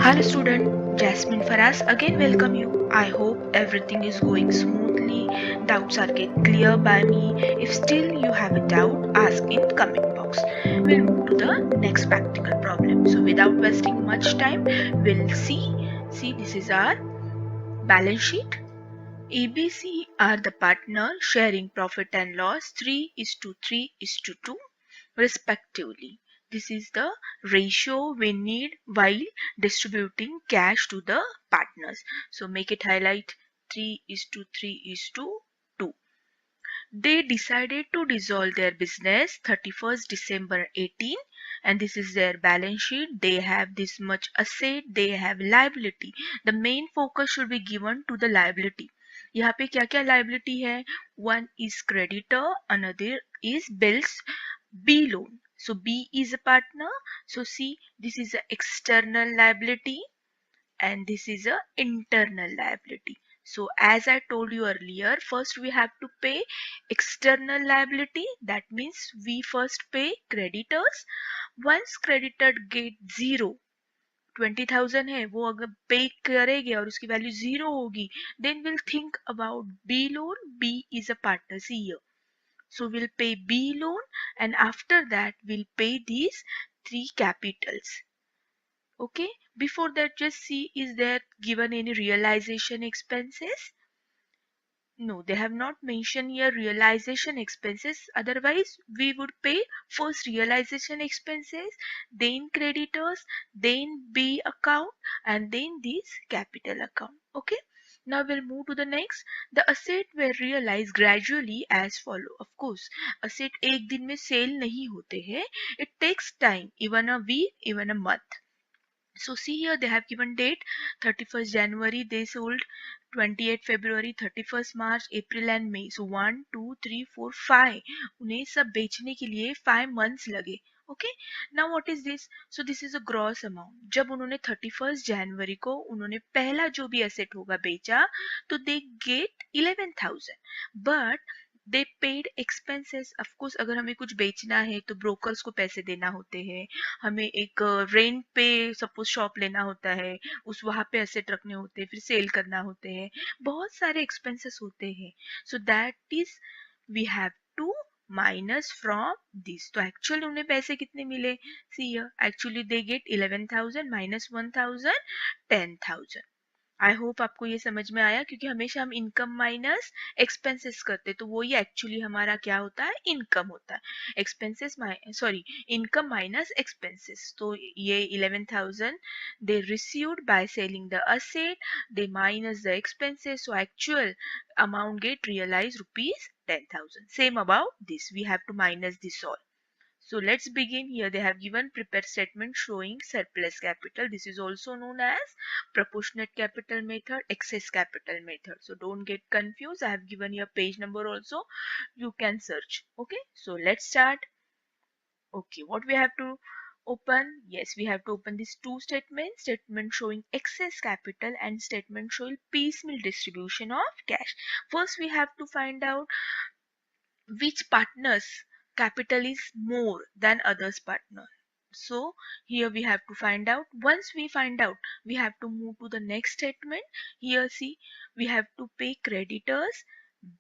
Hello student, Jasmine Faraz again welcome you. I hope everything is going smoothly, doubts are get clear by me. If still you have a doubt, ask in comment box. We'll move to the next practical problem. So without wasting much time, we'll see this is our balance sheet. ABC are the partner sharing profit and loss 3 is to 3 is to 2 respectively. This is the ratio we need while distributing cash to the partners. So make it highlight 3 is to 3 is to 2. They decided to dissolve their business 31st December 18, and this is their balance sheet. They have this much asset, they have liability. The main focus should be given to the liability. यहाँ पे क्या क्या liability है? One is creditor, another is bills, B loan. So B is a partner. So see, this is a external liability and this is a internal liability. So as I told you earlier, first we have to pay external liability. That means we first pay creditors. Once creditor get zero, 20,000 है वो अगर पे करेंगे और उसकी value zero होगी, then we'll think about B loan. B is a partner. See here. So we'll pay B loan and after that we'll pay these three capitals. Okay, before that just see, is there given any realization expenses? No, they have not mentioned here realization expenses. Otherwise, we would pay first realization expenses, then creditors, then B account, and then this capital account. Okay. Now we'll move to the next. The asset were realized gradually as follow. Of course, asset एक दिन में sale नहीं होते हैं. It takes time, even a week, even a month. So see here they have given date 31st January they sold, 28th February, 31st March, April and May. So 1, 2, 3, 4, 5 उन्हें सब बेचने के लिए 5 months लगे. Okay, now what is this? So this is a gross amount. जब उन्होंने 31st January को उन्होंने पहला जो भी asset होगा बेचा तो they get 11,000. But they paid expenses. Of course अगर हमें कुछ बेचना है तो ब्रोकर्स को पैसे देना होते हैं, हमें एक रेंट पे सपोज शॉप लेना होता है, उस वहां पे एसेट रखने होते हैं, फिर सेल करना होते हैं, बहुत सारे एक्सपेंसेस होते हैं. So that is we have to minus from this. तो एक्चुअली उन्हें पैसे कितने मिले? See actually they get 11,000 minus 1,000, 10,000. I hope आपको ये समझ में आया, क्योंकि हमेशा हम इनकम माइनस एक्सपेंसेस करते तो वो ही एक्चुअली हमारा क्या होता है? इनकम होता है. Expenses sorry, income minus expenses. तो ये 11,000 they received by selling the asset, they minus the expenses, so actual amount get realized rupees 10,000. Same about this, we have to minus this all. So let's begin. Here they have given prepared statement showing surplus capital. This is also known as proportionate capital method, excess capital method. So don't get confused. I have given your page number also. You can search. Okay. So let's start. Okay. What we have to open? Yes, we have to open these two statements. Statement showing excess capital and statement showing piecemeal distribution of cash. First we have to find out which partners capital is more than others partner. So here we have to find out. Once we find out, we have to move to the next statement. Here see, we have to pay creditors,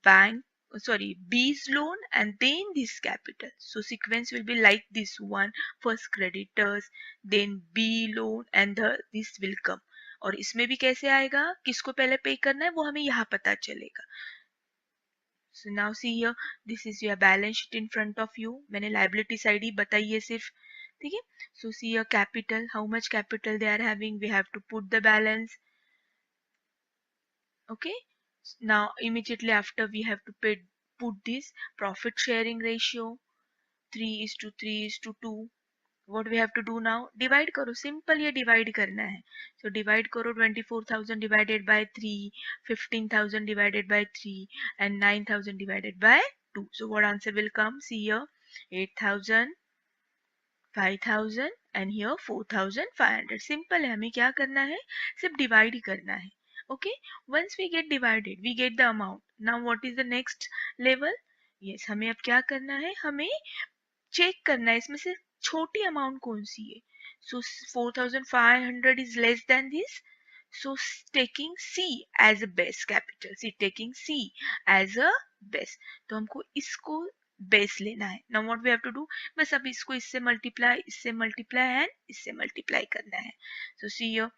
bank, sorry, B's loan and then this capital. So sequence will be like this one, first creditors, then B loan and this will come. और इसमें भी कैसे आएगा, किसको पहले पे करना है वो हमें यहाँ पता चलेगा. So now see here, this is your balance sheet in front of you. मैंने liability side ही बताई है सिर्फ, ठीक है. So see your capital, how much capital they are having, we have to put the balance. Okay. Now immediately after we have to put this profit sharing ratio 3 is to 3 is to 2. What we have to do now? Divide करो, simple ये divide करना है. So divide करो 24,000 divided by 3, 15,000 divided by 3 and 9,000 divided by 2. So what answer will come? See here, 8,000, 5,000 and here 4,500. Simple है, हमें क्या करना है? सिर्फ divide ही करना है. Okay, once we get divided, we get the amount. Now what is the next level? Yes, हमें अब क्या करना है? हमें चेक करना है इसमें से छोटी अमाउंट कौन सी है. So 4,500 is less than this. So taking C as a base capital, see taking C as a base, तो हमको इसको बेस लेना है. Now what we have to do, बस अब इसको इससे मल्टीप्लाई एंड इससे मल्टीप्लाई करना है. So see here,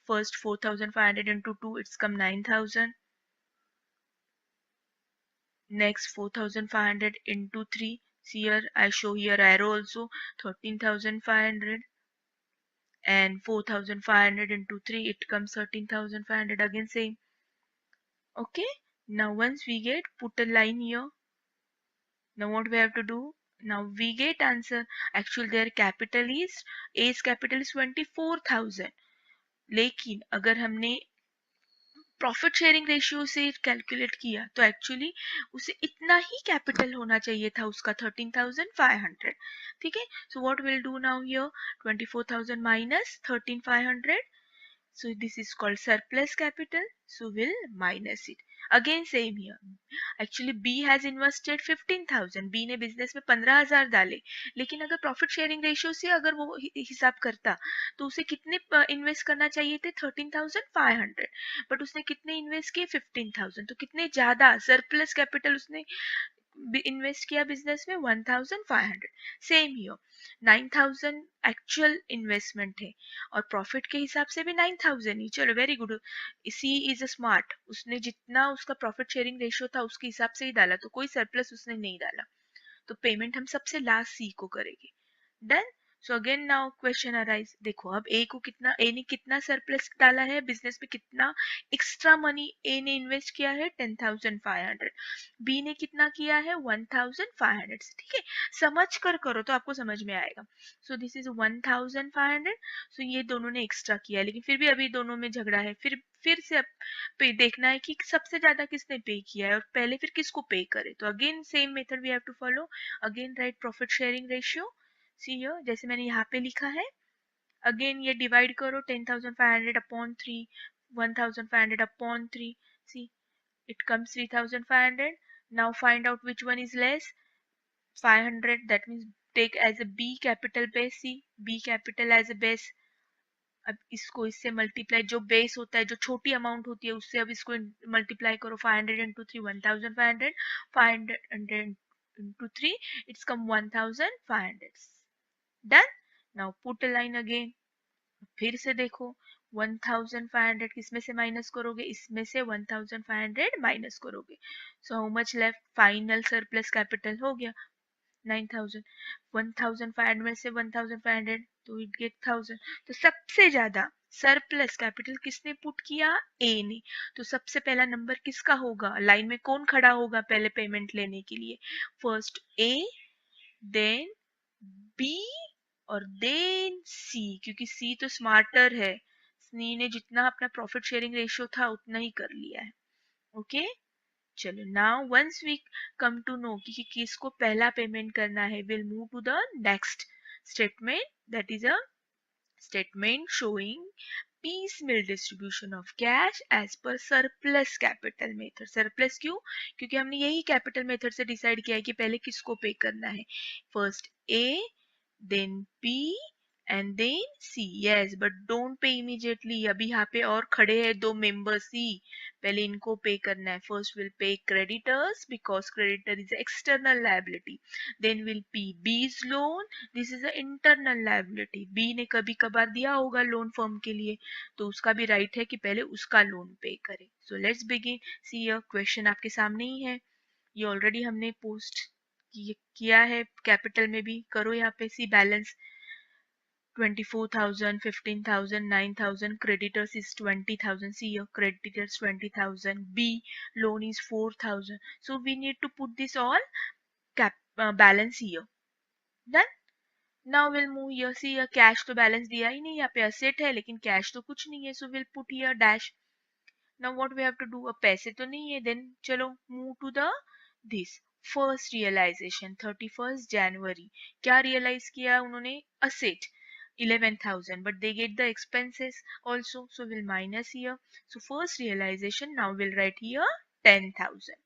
first 4,500 into 2, it's come 9,000. Next 4,500 into 3, see here I show here arrow also, 13,500. And 4,500 into 3, it comes 13,500, again same. Okay, now once we get, put a line here. Now what we have to do, now we get answer. Actually their capital is, A's capital is 24,000, लेकिन अगर हमने profit sharing ratio से calculate किया तो actually उसे इतना ही capital होना चाहिए था उसका, 13,500. ठीक है, so what will do now here, 24,000 minus 13,500. So this is called surplus capital. So we'll minus it. Again same here. Actually B has invested 15,000. B ने बिजनेस में 15,000 डाले, लेकिन अगर प्रॉफिट शेयरिंग रेशियो से अगर वो हिसाब करता तो उसे कितने इन्वेस्ट करना चाहिए थे, 13,500. बट उसने कितने इन्वेस्ट किए, 15,000. तो कितने ज्यादा सरप्लस कैपिटल उसने इन्वेस्ट किया बिजनेस में, 1,500. सेम हियर, 9,000 एक्चुअल इन्वेस्टमेंट है और प्रॉफिट के हिसाब से भी 9,000 ही. चलो very good. She is a smart, उसने जितना उसका प्रॉफिट शेयरिंग रेशियो था उसके हिसाब से ही डाला, तो कोई सरप्लस उसने नहीं डाला. तो पेमेंट हम सबसे लास्ट सी को करेंगे. डन. सो अगेन नाउ क्वेश्चन अराइज. देखो अब ए ने कितना सरप्लस डाला है बिजनेस में, कितना एक्स्ट्रा मनी ए ने इन्वेस्ट किया है, 10,500. बी ने कितना किया है, 1,500. ठीक है, समझ कर करो तो आपको समझ में आएगा. सो दिस इज 1,500. सो ये दोनों ने एक्स्ट्रा किया है, लेकिन फिर भी अभी दोनों में झगड़ा है. फिर से अब पे देखना है कि सबसे ज्यादा किसने पे किया है और पहले फिर किसको पे करे. तो again same method we have to follow. Again right profit sharing ratio. See here, जैसे मैंने यहाँ पे लिखा है. अगेन ये डिवाइड करो, 10,500 upon 3, 1,500 upon 3. See it comes 3,500. Now find out which one is less. 500, that means take as a B capital base. C B capital as a base. अब इसको इससे मल्टीप्लाई, जो बेस होता है जो छोटी अमाउंट होती है उससे अब इसको मल्टीप्लाई करो. 500 into 3, 1,500. 500 into 3, it's come 1,500. Done. Now put a line again. फिर से देखो, 1,500 किसमें से माइनस करोगे, इसमें से 1,500 माइनस करोगे. So how much left, final surplus capital हो गया 9,000. 1,500 में से 1,500 तो इट गेट 1,000. तो सबसे ज्यादा सरप्लस कैपिटल किसने पुट किया, ए ने. तो सबसे पहला नंबर किसका होगा, लाइन में कौन खड़ा होगा पहले पेमेंट लेने के लिए, फर्स्ट ए, देन बी और देन सी, क्योंकि सी तो स्मार्टर है. सी ने जितना अपना प्रॉफिट शेयरिंग रेशियो था उतना ही कर लिया है. ओके, चलो now once we come to know कि किसको पहला पेमेंट करना है, will move to the next statement. That is a statement showing piecemeal distribution of cash as per surplus capital method. surplus क्यों, क्योंकि हमने यही कैपिटल मेथड से डिसाइड किया है कि पहले किसको पे करना है, first A, then B and then C. Yes, but don't pay immediately. अभी यहाँ पे और खड़े हैं दो मेंबर C, पहले इनको पे करना है. First will pay creditors because creditor is external liability. Then will pay B's loan. This is a internal liability. B ने कभी कभार दिया होगा लोन फर्म के लिए, तो उसका भी राइट है कि पहले उसका लोन पे करे. So let's begin. See your question आपके सामने ही है, ये ऑलरेडी हमने पोस्ट किया है कैपिटल में भी. करो यहाँ पे, सी balance 24,000, 15,000, 9,000. Creditors is 20,000. See your creditors 20,000. B loan is 4,000. So we need to put this all balance here. Done. Now we'll move here. See here, cash तो balance दिया ही नहीं, यहाँ पे asset है लेकिन cash तो कुछ नहीं है. So we'll put here dash. Now what we have to do, अब पैसे तो नहीं है, then चलो move to the this first realization 31st January. क्या realize किया उन्होंने, asset 11,000, but they get the expenses also, so we'll minus here. So first realization, now we'll write here 10,000.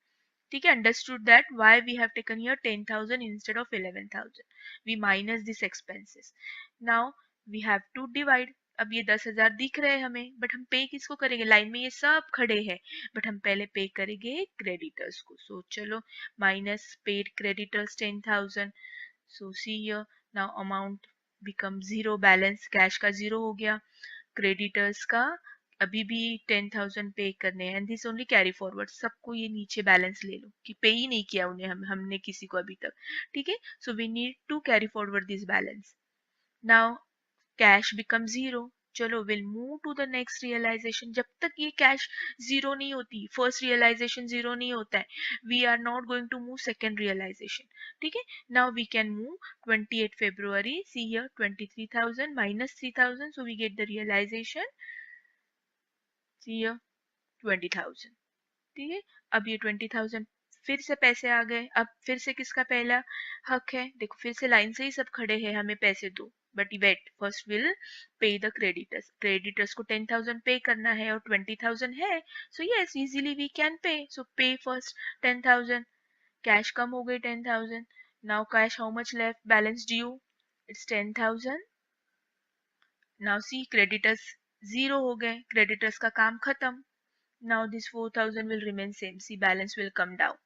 ठीक है, understood that why we have taken here 10,000 instead of 11,000. We minus these expenses. Now we have to divide. अब ये 10,000 दिख रहे हैं हमें, but हम पे किसको करेंगे? लाइन में ये सब खड़े हैं, बट हम पहले पे करेंगे क्रेडिटर्स को। सो चलो, minus paid creditors 10,000। So see here, now amount become zero, balance cash का जीरो हो गया, क्रेडिटर्स का अभी भी 10,000 पे करने हैं, and this only carry forward. सबको ये नीचे बैलेंस ले लो कि पे ही नहीं किया उन्हें, हमने किसी को अभी तक, ठीक है। So we need to carry forward this balance. Now cash become zero. चलो, will move to the next realization. जब तक ये कैश जीरो नहीं होती, फर्स्ट रियलाइजेशन जीरो नहीं होता है, we are not going to move second realization, ठीक है। Now we can move 28 February, see here 23,000 minus 3,000, so we get the realization, see here 20,000, ठीक है। अब ये 20,000 फिर से पैसे आ गए। अब फिर से किसका पहला हक है? देखो, फिर से लाइन से ही सब खड़े हैं, हमें पैसे दो, but wait, first will pay the creditors. Creditors को 10,000 पे करना है और 20,000 है, so yes, easily we can pay. So पे फर्स्ट 10,000, कैश कम हो गई 10,000। Now cash, how much left, balance due, it's 10,000। Now see, creditors zero हो गए, क्रेडिटर्स का काम खत्म। Now this 4,000 will remain same. See, balance will come down.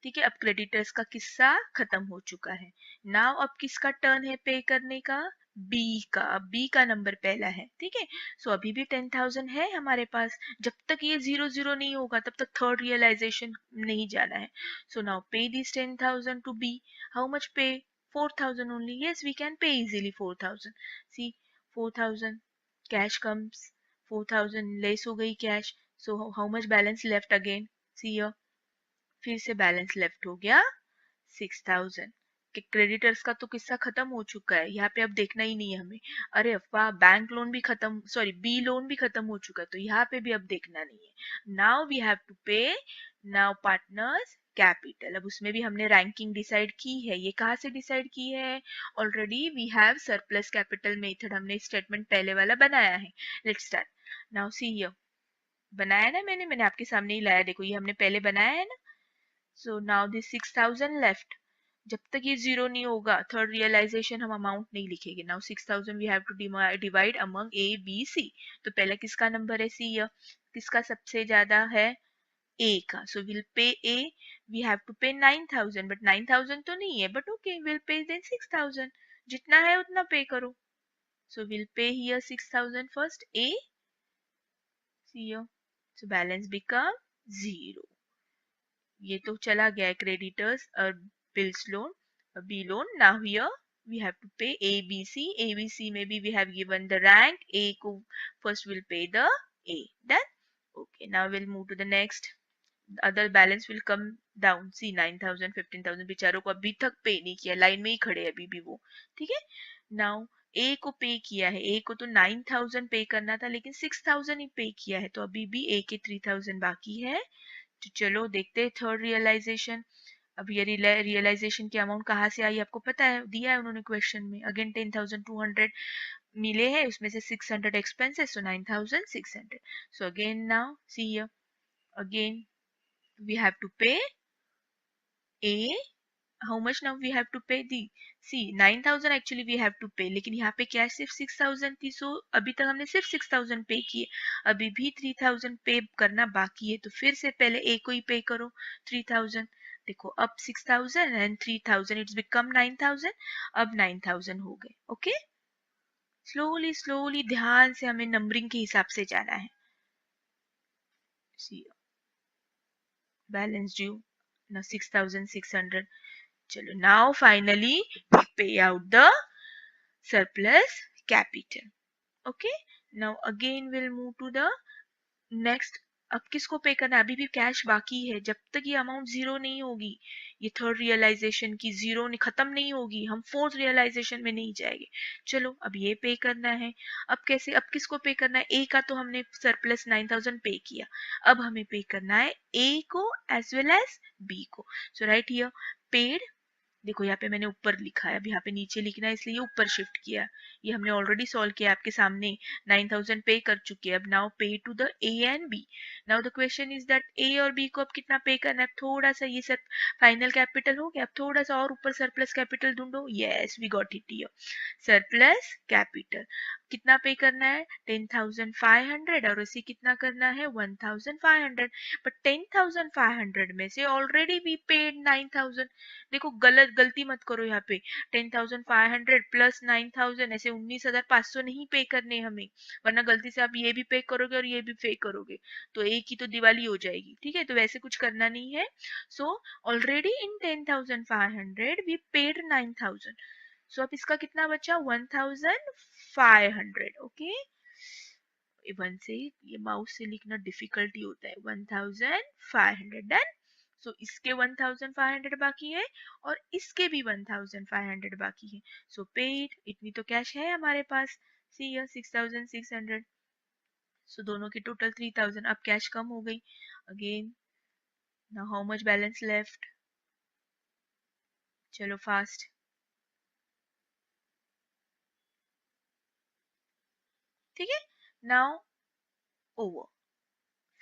ठीक है, अब क्रेडिटर्स का किस्सा खत्म हो चुका है। नाउ अब किसका टर्न है पे करने का? बी का। अब बी का नंबर पहला है, ठीक है। सो अभी भी 10,000 है हमारे पास। जब तक ये जीरो जीरो नहीं होगा, तब तक थर्ड रियलाइजेशन नहीं जाना है। So now pay this 10,000 to be. How much pay? 4,000 only. Yes, we can pay easily 4,000. See, 4,000, cash comes, 4,000 less हो गई cash. So how much balance left again? See here, फिर से बैलेंस लेफ्ट हो गया 6,000। कि क्रेडिटर्स का तो किस्सा खत्म हो चुका है, यहाँ पे अब देखना ही नहीं है हमें। अरे अफवाह, बैंक लोन भी खत्म, सॉरी बी लोन भी खत्म हो चुका है, तो यहाँ पे भी अब देखना नहीं है। नाउ वी हैव टू पे। नाउ पार्टनर्स कैपिटल, अब उसमें भी हमने रैंकिंग डिसाइड की है। ये कहाँ से डिसाइड की है? Already we have surplus capital method, हमने स्टेटमेंट पहले वाला बनाया है। Let's start. Now see here, बनाया ना मैंने आपके सामने ही लाया, देखो ये हमने पहले बनाया है ना। So now this 6,000 left. जब तक ये जीरो नहीं होगा, थर्ड रियलाइजेशन, हम अमाउंट नहीं लिखेंगे। Now 6,000 we have to divide among A B C. तो पहला किसका नंबर है? सी या किसका सबसे ज्यादा है? ए का। सो विल पे ए। वी हैव टू पे 9,000, बट 9,000 तो नहीं है, but okay, will pay then 6,000। जितना है उतना पे करो। So will pay here 6,000 first A, see here. So balance become zero. ये तो चला गया है क्रेडिटर्स और bills loan, B loan. Now here we have to pay A B C. A B C में भी we have given the rank. ए को first will pay the A, done. Okay, now will move to the next. Other balance will come down. See 9,000 15,000 बेचारों को अभी तक पे नहीं किया, लाइन में ही खड़े अभी भी वो, ठीक है। नाउ ए को पे किया है, ए को तो 9,000 पे करना था, लेकिन 6,000 ही पे किया है, तो अभी भी ए के 3,000 बाकी है। तो चलो देखते हैं थर्ड रियलाइजेशन। अब ये रियलाइजेशन की अमाउंट कहाँ से आई आपको पता है, दिया है उन्होंने क्वेश्चन में। अगेन 10,200 मिले हैं, उसमें से 600 expenses, so 9,600। So again now see here, again we have to pay A. how much now we have to pay the, see 9,000 actually we have to pay, लेकिन यहाँ पे क्या सिर्फ 6,000 थी। सो अभी तक हमने सिर्फ 6,000 पे किए, अभी भी 3,000 पे करना बाकी है। तो फिर से पहले ए को ही पे करो 3,000। देखो, अब 6,000 एंड 3,000, इट्स बिकम 9,000। अब 9,000 हो गए, ओके। स्लोली स्लोली ध्यान से हमें नंबरिंग के हिसाब से जाना है। सी बैलेंस ड्यू now 6,600। चलो, now finally we pay out the surplus capital, okay। now again we'll move to the next। अब किसको पे करना है? अभी भी कैश बाकी है, जब तक ये अमाउंट जीरो नहीं होगी, ये थर्ड रियलाइजेशन की जीरो खत्म नहीं होगी, हम फोर्थ रियलाइजेशन में नहीं जाएंगे। चलो, अब ये पे करना है। अब कैसे? अब किसको पे करना है? ए का तो हमने सरप्लस 9,000 पे किया, अब हमें पे करना है ए को एज वेल एज बी को। सो राइट हियर पेड देखो यहाँ पे मैंने ऊपर लिखा है, अब यहाँ पे नीचे लिखना है इसलिए ये ऊपर शिफ्ट किया। ये हमने ऑलरेडी सॉल्व किया आपके सामने, 9000 पे कर चुके हैं। अब now pay to the A and B. Now the question is that A और बी को अब कितना पे करना है। थोड़ा सा ये सर फाइनल कैपिटल हो गया, अब थोड़ा सा और ऊपर सरप्लस कैपिटल ढूंढो। Yes we got it here, surplus capital. कितना पे करना है 10,500 और इसे कितना करना है 1,500। बट 10,500 में से ऑलरेडी वी पेड 9,000। देखो गलती मत करो यहाँ पे, 10,500 प्लस 9,000 ऐसे 19,500 नहीं पे करने हमें, वरना गलती से आप ये भी पे करोगे और ये भी पे करोगे तो एक ही तो दिवाली हो जाएगी। ठीक है, तो वैसे कुछ करना नहीं है। So already in 10,500 we paid 9,000। So अब इसका कितना बचा 1,500। ओके, वन से ये माउस से लिखना डिफिकल्टी होता है। 1,500 डन। सो इसके 1,500 बाकी है और इसके भी 1,500 बाकी है। सो पेड, इतनी तो कैश है हमारे पास। सी 6,600। सो दोनों की टोटल 3,000। अब कैश कम हो गई। Again now how much balance left, चलो फास्ट। ठीक है, नाउ ओवर,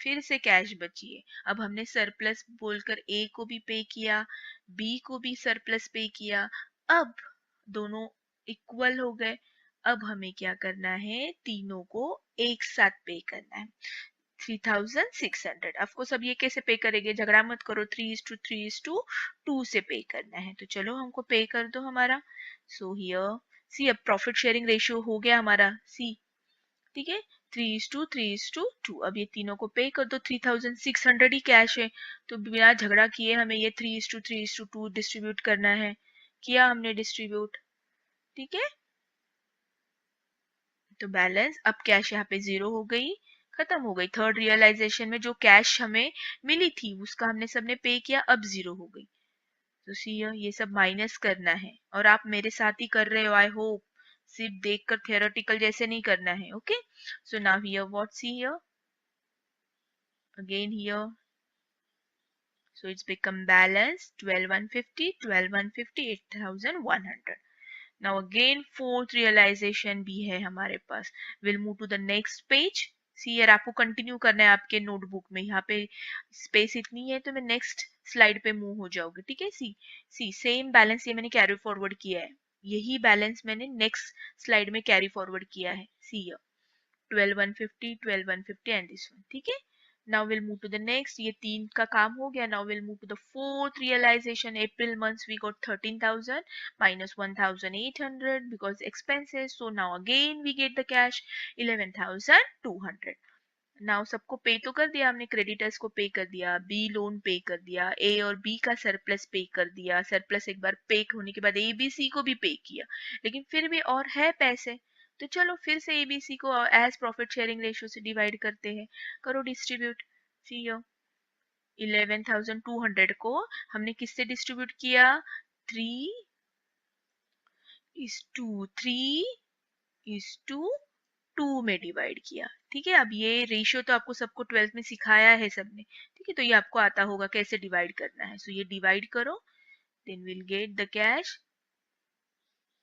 फिर से कैश बची है। अब हमने सरप्लस बोलकर ए को भी पे किया, बी को भी सरप्लस पे किया। अब दोनों इक्वल हो गए। अब हमें क्या करना है, तीनों को एक साथ पे करना है। 3,600। ऑफकोर्स अब ये कैसे पे करेंगे, झगड़ा मत करो, 3:3:2 से पे करना है। तो चलो हमको पे कर दो हमारा। सो हियर सी, अब प्रॉफिट शेयरिंग रेशियो हो गया हमारा सी। ठीक है, 3:3:2। अब ये तीनों को पे कर दो। 3,600 ही कैश है, तो बिना झगड़ा किए हमें ये 3:3:2 डिस्ट्रीब्यूट करना है। किया हमने डिस्ट्रीब्यूट। ठीक है, तो बैलेंस अब कैश यहाँ पे 0 हो गई, खत्म हो गई। थर्ड रियलाइजेशन में जो कैश हमें मिली थी उसका हमने सबने पे किया, अब 0 हो गई। तो सी ये सब माइनस करना है और आप मेरे साथ ही कर रहे हो, आई होप। सिर्फ देखकर थियोरेटिकल जैसे नहीं करना है। Okay, so now here what, see here again here, so it's become balance 12,150, 12,150, 8,100. Now again fourth realization भी है हमारे पास। We'll move to the next page. सी यार आपको कंटिन्यू करना है आपके नोटबुक में, यहाँ पे स्पेस इतनी है तो मैं नेक्स्ट स्लाइड पे मूव हो जाओगे। ठीक है, सी सी सेम बैलेंस ये मैंने कैरी फॉरवर्ड किया है, यही बैलेंस मैंने नेक्स्ट स्लाइड में कैरी फॉरवर्ड किया है। सी 12,150, 12,150 एंड दिस वन। ठीक है, now we'll move to the next। ये तीन का काम हो गया। now we'll move to the fourth realization। April months we got 13,000 minus 1,800 because expenses, so now again we get the cash 11,200। Now सबको पे तो कर दिया हमने, क्रेडिटर्स को पे कर दिया, बी लोन पे कर दिया, ए और बी का सरप्लस पे कर दिया। सरप्लस एक बार पे होने के बाद ए बी सी को भी पे किया, लेकिन फिर भी और है पैसे। तो चलो फिर से एबीसी को एज प्रॉफिट शेयरिंग रेशियो से डिवाइड करते हैं। करो डिस्ट्रीब्यूट। सी 11,200 को हमने किससे डिस्ट्रीब्यूट किया, 3:3:2 में डिवाइड किया। ठीक है, अब ये रेशियो तो आपको सबको 12th में सिखाया है सबने। ठीक है, तो ये आपको आता होगा कैसे डिवाइड करना है। सो ये डिवाइड करो, then will get the cash,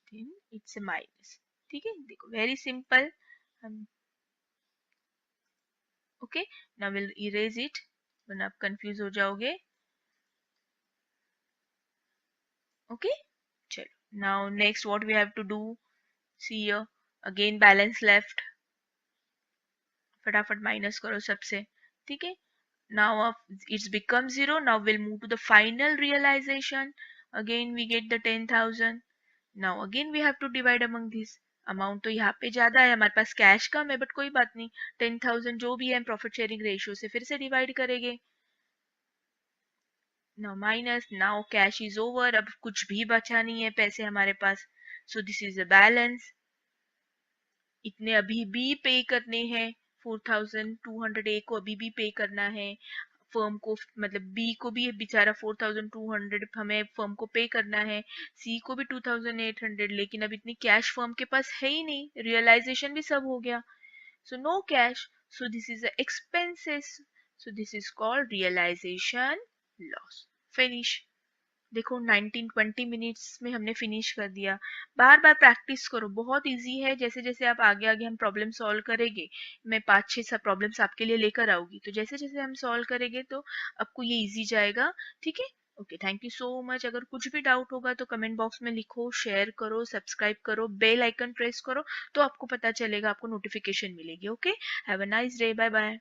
then it's a minus. ठीक है, देखो वेरी सिंपल। हम okay, now will erase it वरना आप कंफ्यूज हो जाओगे। ओके, चलो now next what we have to do, see here again balance left, फटाफट माइनस करो सबसे। ठीक है, now it's become 0। now we'll move to the final realization। again we get the 10,000। now again we have to divide among these। Amount तो यहाँ पे ज्यादा है, हमारे पास कैश कम है, बट कोई बात नहीं, 10,000 जो भी है प्रॉफिट शेयरिंग रेशियो से फिर से डिवाइड करेंगे। now minus, now cash is over। अब कुछ भी बचा नहीं है पैसे हमारे पास। so this is the balance। इतने अभी भी पे करने हैं, 4,200 ए को अभी भी पे करना है फर्म को, मतलब बी को भी बेचारा 4,200 हमें फर्म को पे करना है, सी को भी 2,800, लेकिन अब इतनी कैश फर्म के पास है ही नहीं, रियलाइजेशन भी सब हो गया। So no cash, so this is expenses, so this is called realization loss. Finish, देखो 19-20 मिनट्स में हमने फिनिश कर दिया। बार बार प्रैक्टिस करो, बहुत इजी है। जैसे जैसे आप आगे आगे हम प्रॉब्लम सॉल्व करेंगे, मैं 5-6 सब प्रॉब्लम्स आपके लिए लेकर आऊंगी, तो जैसे जैसे हम सॉल्व करेंगे तो आपको ये इजी जाएगा। ठीक है। Okay, thank you so much. अगर कुछ भी डाउट होगा तो कमेंट बॉक्स में लिखो, शेयर करो, सब्सक्राइब करो, बेल आइकन प्रेस करो, तो आपको पता चलेगा, आपको नोटिफिकेशन मिलेगी। Okay, have a nice day, bye bye.